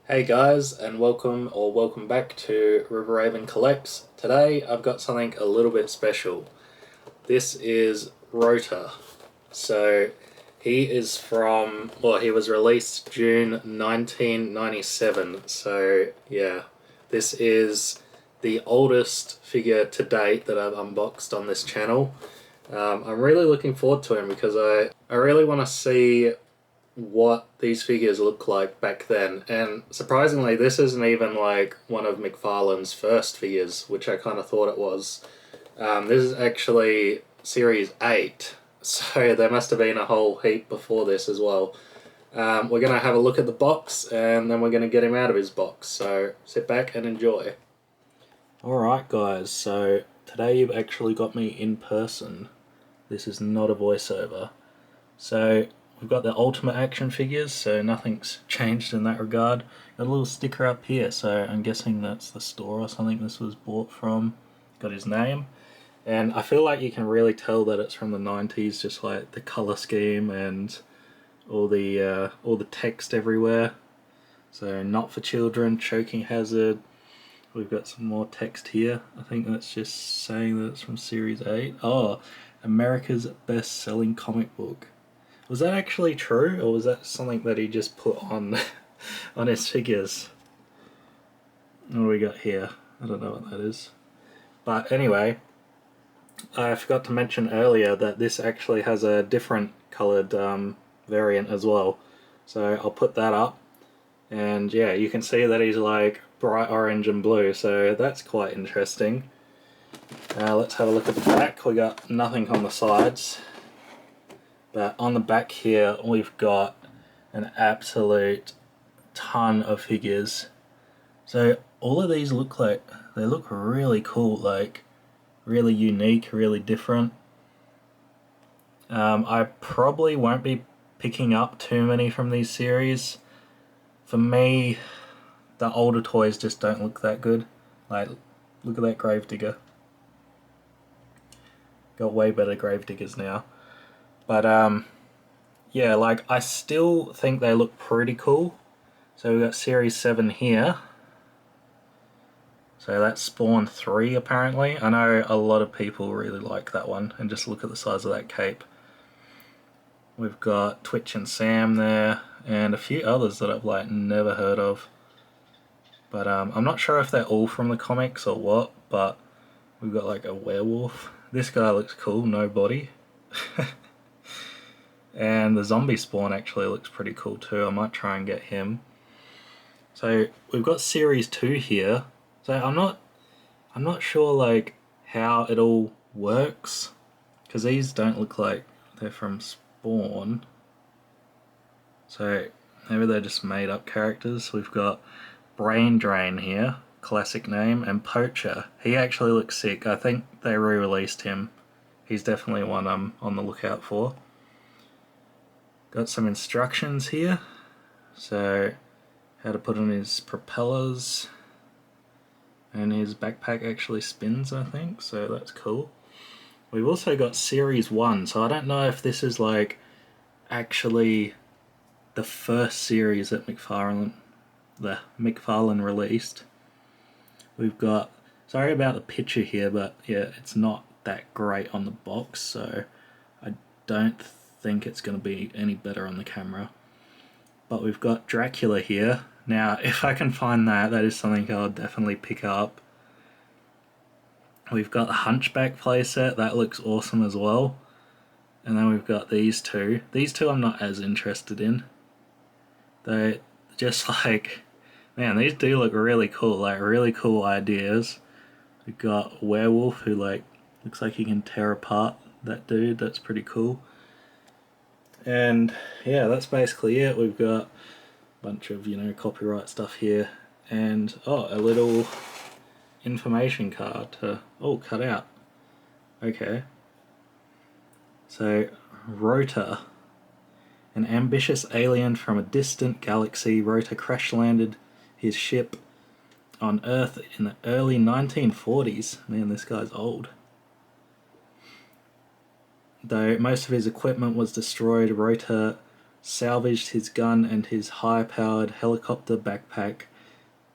Hey guys, and welcome back to River Raven Collects. Today I've got something a little bit special. This is Rotarr. So he is he was released June 1997. So yeah, this is the oldest figure to date that I've unboxed on this channel. I'm really looking forward to him because I really want to see what these figures look like back then. And surprisingly, this isn't even like one of McFarlane's first figures, which I kind of thought it was. This is actually Series 8, so there must have been a whole heap before this as well. We're going to have a look at the box, and then we're going to get him out of his box, so sit back and enjoy. Alright guys, so today you've actually got me in person. This is not a voiceover. So we've got the Ultimate action figures, so nothing's changed in that regard. Got a little sticker up here, so I'm guessing that's the store or something this was bought from. Got his name. And I feel like you can really tell that it's from the 90s, just like the colour scheme and all the text everywhere. So not for children, choking hazard. We've got some more text here. I think that's just saying that it's from Series 8. Oh, America's best-selling comic book. Was that actually true, or was that something that he just put on on his figures? What do we got here? I don't know what that is. But anyway, I forgot to mention earlier that this actually has a different coloured variant as well. So I'll put that up. And yeah, you can see that he's like bright orange and blue, so that's quite interesting. Let's have a look at the back. We got nothing on the sides. But on the back here, we've got an absolute ton of figures. So all of these look really cool, like really unique, really different. I probably won't be picking up too many from these series. For me, the older toys just don't look that good. Like, look at that Gravedigger. Got way better Gravediggers now. But yeah, like I still think they look pretty cool. So we've got Series 7 here. So that's Spawn 3 apparently. I know a lot of people really like that one, and just look at the size of that cape. We've got Twitch and Sam there, and a few others that I've like never heard of. But I'm not sure if they're all from the comics or what, but we've got like a werewolf. This guy looks cool, no body. And the zombie spawn actually looks pretty cool too. I might try and get him. So we've got Series 2 here. So I'm not sure like how it all works, because these don't look like they're from Spawn. So maybe they're just made up characters. We've got Brain Drain here, classic name, and Poacher. He actually looks sick. I think they re-released him. He's definitely one I'm on the lookout for. Got some instructions here, so how to put on his propellers, and his backpack actually spins, I think, so that's cool. We've also got Series 1, so I don't know if this is like actually the first series that McFarlane released. We've got, sorry about the picture here, but yeah, it's not that great on the box, so I don't think it's going to be any better on the camera. But we've got Dracula here. Now, if I can find that is something I'll definitely pick up. We've got the Hunchback playset, that looks awesome as well. And then we've got these two. These two I'm not as interested in. They're just like, man, these do look really cool, like really cool ideas. We've got a werewolf who like looks like he can tear apart that dude, that's pretty cool. And yeah, that's basically it. We've got a bunch of, copyright stuff here, and a little information card to, cut out. Okay. So, Rotarr. An ambitious alien from a distant galaxy, Rotarr crash-landed his ship on Earth in the early 1940s. Man, this guy's old. Though most of his equipment was destroyed, Rotarr salvaged his gun and his high-powered helicopter backpack.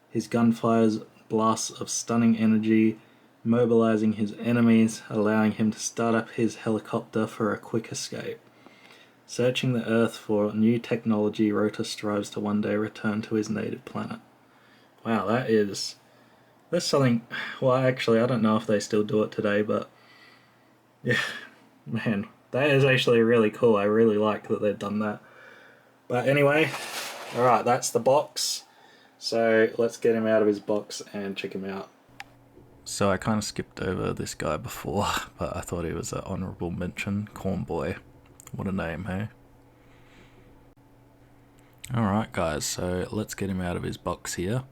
His gun fires blasts of stunning energy, mobilizing his enemies, allowing him to start up his helicopter for a quick escape. Searching the Earth for new technology, Rotarr strives to one day return to his native planet. Wow, that's something... Well, actually, I don't know if they still do it today, but... Yeah, man, that is actually really cool. I really like that they've done that. But anyway, alright, that's the box. So let's get him out of his box and check him out. So I kind of skipped over this guy before, but I thought he was an honourable mention. Cornboy. What a name, hey? Alright guys, so let's get him out of his box here.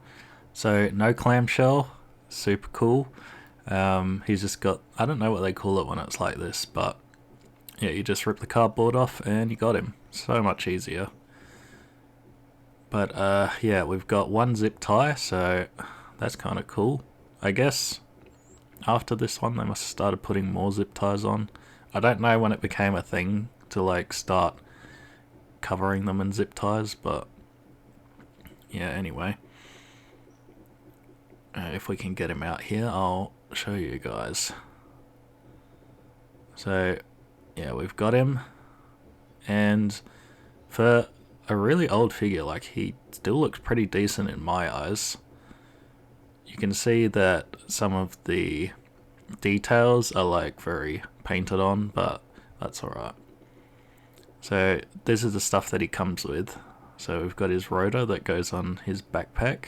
So no clamshell, super cool. He's just got, I don't know what they call it when it's like this, but yeah, you just rip the cardboard off and you got him. So much easier. But yeah, we've got one zip tie, so that's kind of cool. I guess after this one they must have started putting more zip ties on. I don't know when it became a thing to like start covering them in zip ties, but yeah, anyway. If we can get him out here, I'll show you guys. So yeah, we've got him, and for a really old figure, like, he still looks pretty decent in my eyes. You can see that some of the details are like very painted on, but that's alright. So this is the stuff that he comes with. So we've got his Rotarr that goes on his backpack.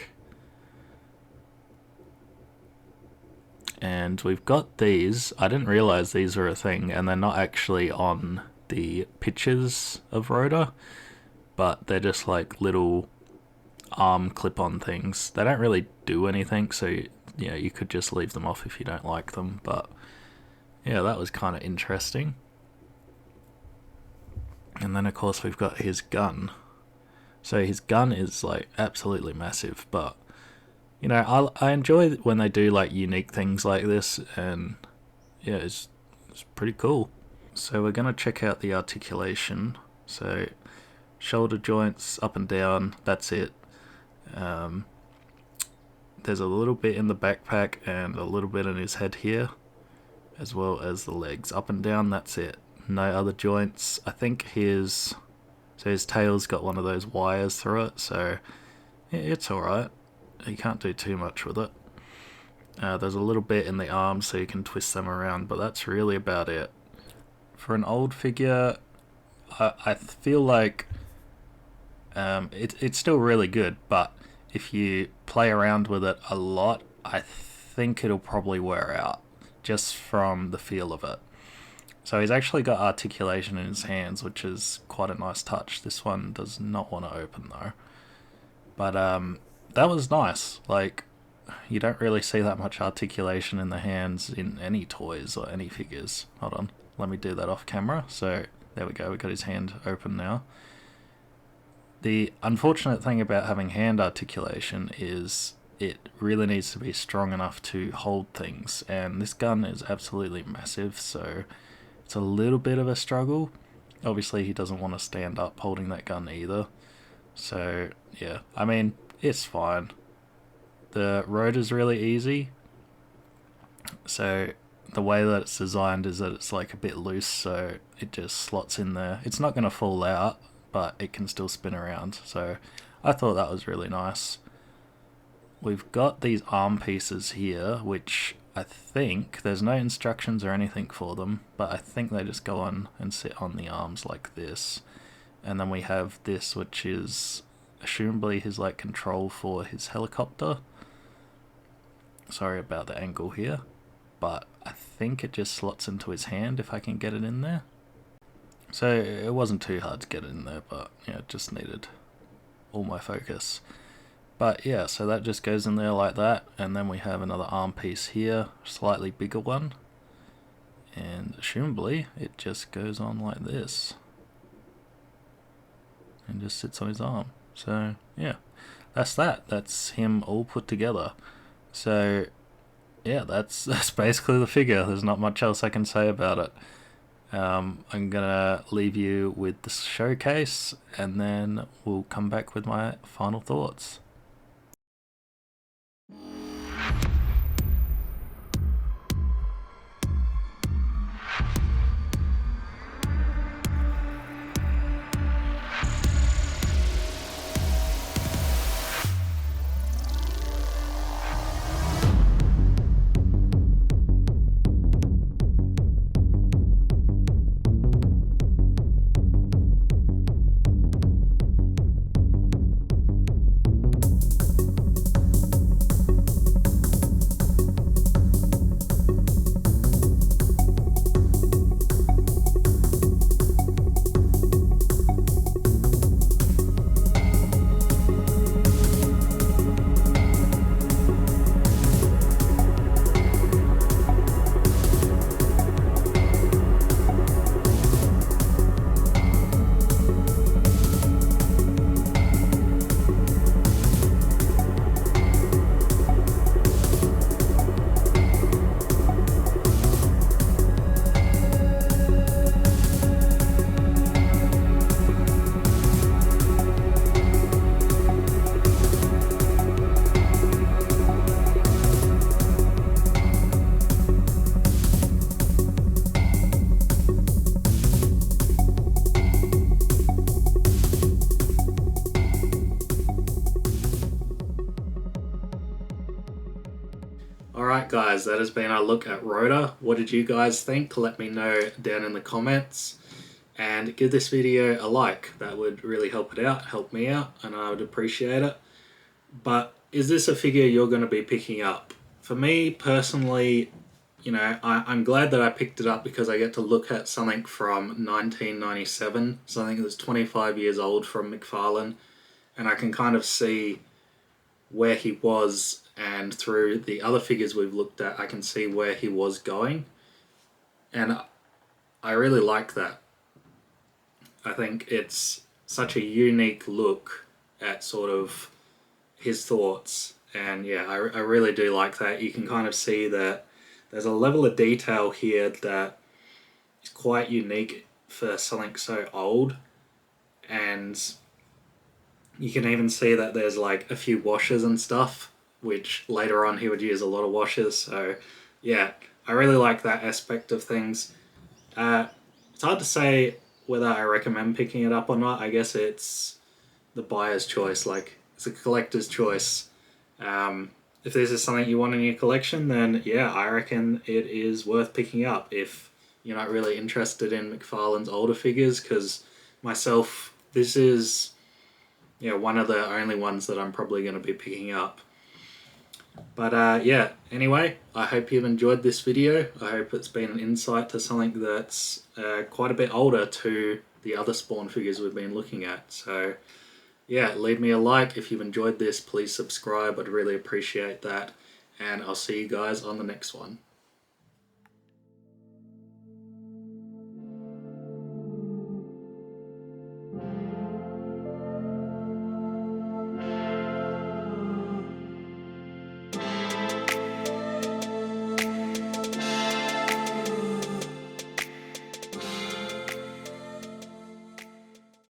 And we've got these. I didn't realise these were a thing, and they're not actually on the pictures of Rotarr, but they're just like little arm clip-on things. They don't really do anything, so yeah, you could just leave them off if you don't like them, but yeah, that was kind of interesting. And then of course we've got his gun. So his gun is like absolutely massive, but you know, I enjoy when they do like unique things like this, and yeah, it's pretty cool. So we're gonna check out the articulation. So shoulder joints up and down, that's it. There's a little bit in the backpack and a little bit in his head here, as well as the legs. Up and down, that's it. No other joints. I think his tail's got one of those wires through it, so yeah, it's alright. You can't do too much with it. There's a little bit in the arms so you can twist them around, but that's really about it. For an old figure, I feel like it's still really good, but if you play around with it a lot, I think it'll probably wear out, just from the feel of it. So he's actually got articulation in his hands, which is quite a nice touch. This one does not want to open though. But that was nice. Like, you don't really see that much articulation in the hands in any toys or any figures. Hold on, let me do that off camera. So there we go, we got his hand open now. The unfortunate thing about having hand articulation is it really needs to be strong enough to hold things, and this gun is absolutely massive, so it's a little bit of a struggle. Obviously he doesn't want to stand up holding that gun either, so yeah, I mean, it's fine. The rotor's really easy, so the way that it's designed is that it's like a bit loose, so it just slots in there. It's not going to fall out, but it can still spin around, so I thought that was really nice. We've got these arm pieces here, which I think there's no instructions or anything for them, but I think they just go on and sit on the arms like this. And then we have this, which is assumably his like control for his helicopter. Sorry about the angle here, but I think it just slots into his hand if I can get it in there. So it wasn't too hard to get it in there, but yeah, it just needed all my focus. But yeah, so that just goes in there like that, and then we have another arm piece here, slightly bigger one, and assumably it just goes on like this and just sits on his arm. So yeah, that's him all put together. So yeah, that's basically the figure. There's not much else I can say about it. I'm gonna leave you with the showcase, and then we'll come back with my final thoughts. Alright guys, that has been our look at Rotarr. What did you guys think? Let me know down in the comments. And give this video a like. That would really help it out, help me out, and I would appreciate it. But is this a figure you're going to be picking up? For me, personally, you know, I'm glad that I picked it up because I get to look at something from 1997, something that's 25 years old from McFarlane, and I can kind of see where he was, and through the other figures we've looked at, I can see where he was going, and I really like that. I think it's such a unique look at sort of his thoughts, and yeah, I really do like that. You can kind of see that there's a level of detail here that is quite unique for something so old, and you can even see that there's like a few washes and stuff, which later on he would use a lot of washes. So yeah, I really like that aspect of things. It's hard to say whether I recommend picking it up or not. I guess it's the buyer's choice, like it's a collector's choice. If this is something you want in your collection, then yeah, I reckon it is worth picking up if you're not really interested in McFarlane's older figures, because myself, this is one of the only ones that I'm probably going to be picking up. But yeah, anyway, I hope you've enjoyed this video. I hope it's been an insight to something that's quite a bit older to the other Spawn figures we've been looking at. So yeah, leave me a like. If you've enjoyed this, please subscribe. I'd really appreciate that. And I'll see you guys on the next one.